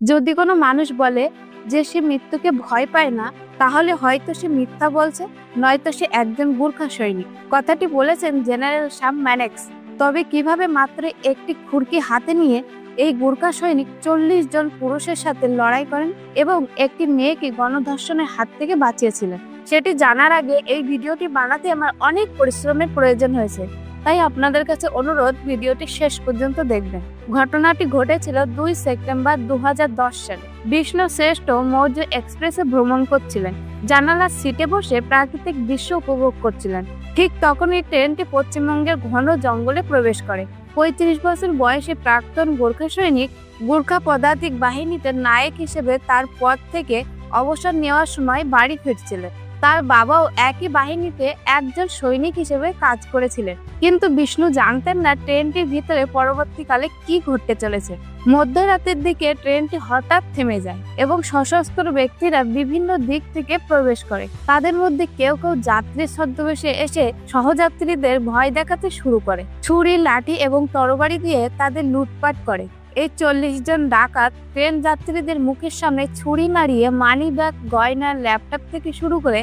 যদি কোনো মানুষ বলে যে সে মৃত্যুকে ভয় পায় না, তাহলে হয়তো সে মিথ্যা বলছে, নয়তো সে একজন গুর্খা সৈনিক। কথাটি বলেছেন জেনারেল শাম ম্যানেক্স। তবে কিভাবে মাত্র একটি খুরকি হাতে নিয়ে এই গুর্খা সৈনিক 40 জন পুরুষের সাথে লড়াই করেন এবং একটি মেয়েকে গণধর্ষণের হাত থেকে বাঁচিয়েছিলেন, সেটি জানার আগে এই ভিডিওটি বানাতে আমার অনেক পরিশ্রমের প্রয়োজন হয়েছে। তাই আপনাদের কাছে অনুরোধ, ভিডিওটি শেষ পর্যন্ত দেখবেন। ঘটনাটি ঘটেছিল 2 সেপ্টেম্বর 2010 সালে। বিষ্ণু শ্রেষ্ঠ মৌর্য এক্সপ্রেসে ভ্রমণ করছিলেন। জানালার সিটে বসে প্রাকৃতিক দৃশ্য উপভোগ করছিলেন। ঠিক তখনই ট্রেনটি পশ্চিমবঙ্গের ঘন জঙ্গলে প্রবেশ করে। 35 বছর বয়সী প্রাক্তন গোর্খা সৈনিক গোর্খা পদাতিক বাহিনীতে নায়ক হিসেবে তার পদ থেকে অবসর নেওয়ার সময় বাড়ি ফিরছিলেন। তার বাবাও একই বাহিনীতে একজন সৈনিক হিসেবে কাজ করেছিলেন, কিন্তু বিষ্ণু জানতেন না ট্রেনটির ভিতরে পরবর্তীকালে কি ঘটতে চলেছে। মধ্যরাতের দিকে ট্রেনটি হঠাৎ থেমে যায় এবং সশস্ত্র ব্যক্তিরা বিভিন্ন দিক থেকে প্রবেশ করে। তাদের মধ্যে কেউ কেউ যাত্রীর ছদ্মবেশে এসে সহযাত্রীদের ভয় দেখাতে শুরু করে। ছুরি, লাঠি এবং তরবারি দিয়ে তাদের লুটপাট করে। এই 40 জন ডাকাত ট্রেন যাত্রীদের মুখের সামনে ছুরি নাড়িয়ে মানি ব্যাগ, গয়না, ল্যাপটপ থেকে শুরু করে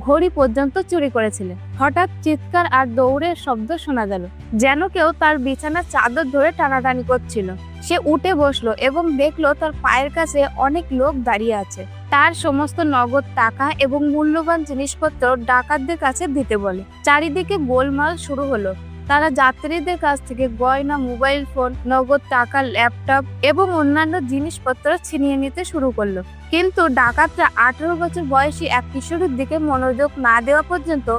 ঘড়ি পর্যন্ত চুরি করেছিলেন। হঠাৎ চিৎকার আর দৌড়ের শব্দ শোনা গেল, যেন কেউ তার বিছানার চাদর ধরে টানাটানি করছিল। সে উঠে বসলো এবং দেখলো তার পায়ের কাছে অনেক লোক দাঁড়িয়ে আছে। তার সমস্ত নগদ টাকা এবং মূল্যবান জিনিসপত্র ডাকাতদের কাছে দিতে বলে। চারিদিকে গোলমাল শুরু হলো। তারা যাত্রীদের কাছ থেকে গয়না, মোবাইল ফোন, নগদ টাকা, ল্যাপটপ এবং অন্যান্য জিনিসপত্র ছিনিয়ে নিতে শুরু করলো। কিন্তু ডাকাতরা 18 বছর বয়সী এক কিশোরীর দিকে মনোযোগ না দেওয়া পর্যন্ত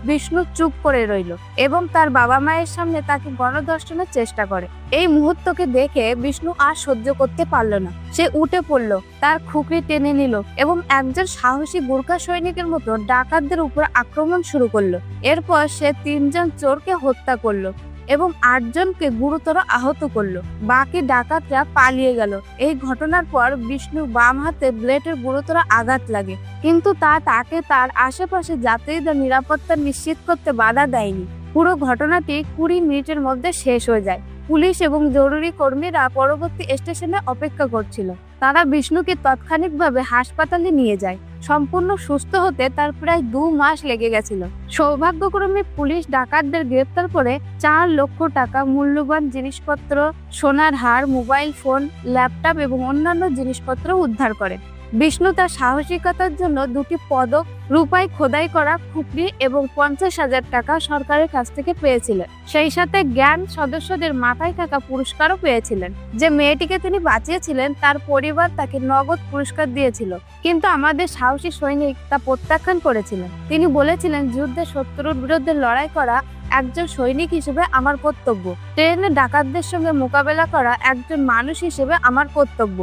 বিষ্ণু চুপ করে রইল এবং তার বাবা মায়ের সামনে তাকে গণধর্ষণের চেষ্টা করে। এই মুহূর্তকে দেখে বিষ্ণু আর সহ্য করতে পারল না। সে উঠে পড়ল, তার খুকরি টেনে নিল এবং একজন সাহসী গোর্খা সৈনিকের মতো ডাকাতদের উপর আক্রমণ শুরু করলো। এরপর সে 3 জন চোরকে হত্যা করলো এবং 8 জনকে গুরুতর আহত করলো। বাকি ডাকাতরা পালিয়ে গেল। এই ঘটনার পর বিষ্ণু বাম হাতে ব্লেডের গুরুতর আঘাত লাগে, কিন্তু তাকে তার আশেপাশে যাত্রীদের নিরাপত্তা নিশ্চিত করতে বাধা দেয়নি। পুরো ঘটনাটি 20 মিনিটের মধ্যে শেষ হয়ে যায়। পুলিশ এবং জরুরি কর্মীরা পরবর্তী স্টেশনে অপেক্ষা করছিল। তারা বিষ্ণুকে তাৎক্ষণিকভাবে হাসপাতালে নিয়ে যায়। সম্পূর্ণ সুস্থ হতে তার প্রায় 2 মাস লেগে গেছিল। সৌভাগ্যক্রমে পুলিশ ডাকাতদের গ্রেপ্তার করে 4 লক্ষ টাকা মূল্যবান জিনিসপত্র, সোনার হার, মোবাইল ফোন, ল্যাপটপ এবং অন্যান্য জিনিসপত্র উদ্ধার করে। বিষ্ণু তার সাহসিকতার জন্য 2টি পদক, রূপায় খোদাই করা খুপরি এবং 50,000 টাকা সরকারের কাছ থেকে পেয়েছিলেন। সেই সাথে জ্ঞান সদস্যদের মাথায় থাকা পুরস্কারও পেয়েছিলেন। যে মেয়েটিকে তিনি বাঁচিয়েছিলেন তার পরিবার তাকে নগদ পুরস্কার দিয়েছিল, কিন্তু আমাদের সাহসী সৈনিক তা প্রত্যাখ্যান করেছিলেন। তিনি বলেছিলেন, যুদ্ধে শত্রুর বিরুদ্ধে লড়াই করা একজন সৈনিক হিসেবে আমার কর্তব্য, ট্রেনে ডাকাতদের সঙ্গে মোকাবেলা করা একজন মানুষ হিসেবে আমার কর্তব্য।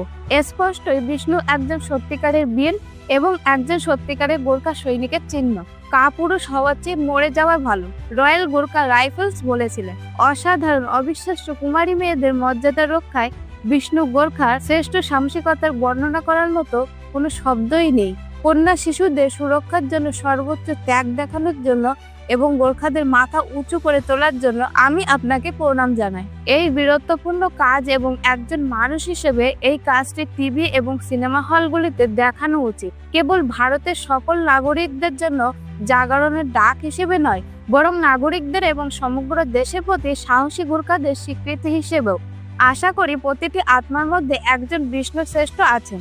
স্পষ্টই বিষ্ণু একজন সত্যিকারের বীর এবং একজন সত্যিকারের গোর্খা সৈনিকের চিহ্ন। কাপুরুষ হওয়ার চেয়ে মরে যাওয়া ভালো, রয়্যাল গোর্খা রাইফেলস বলেছিলেন। অসাধারণ, অবিশ্বাস্য কুমারী মেয়েদের মর্যাদা রক্ষায় বিষ্ণু গোর্খার শ্রেষ্ঠ সাহসিকতার বর্ণনা করার মতো কোনো শব্দই নেই। কন্যা শিশুদের সুরক্ষার জন্য সর্বোচ্চ ত্যাগ দেখানোর জন্য এবং গোর্খাদের মাথা উঁচু করে তোলার জন্য আমি আপনাকে প্রণাম জানাই। এই বীরত্বপূর্ণ কাজ এবং একজন মানুষ হিসেবে এই কাজটি টিভি এবং সিনেমা হলগুলিতে দেখানো উচিত। কেবল ভারতের সকল নাগরিকদের জন্য জাগরণের ডাক হিসেবে নয়, বরং নাগরিকদের এবং সমগ্র দেশের প্রতি সাহসী গোর্খাদের স্বীকৃতি হিসেবেও। আশা করি প্রতিটি আত্মার মধ্যে একজন বিষ্ণু শ্রেষ্ঠ আছেন।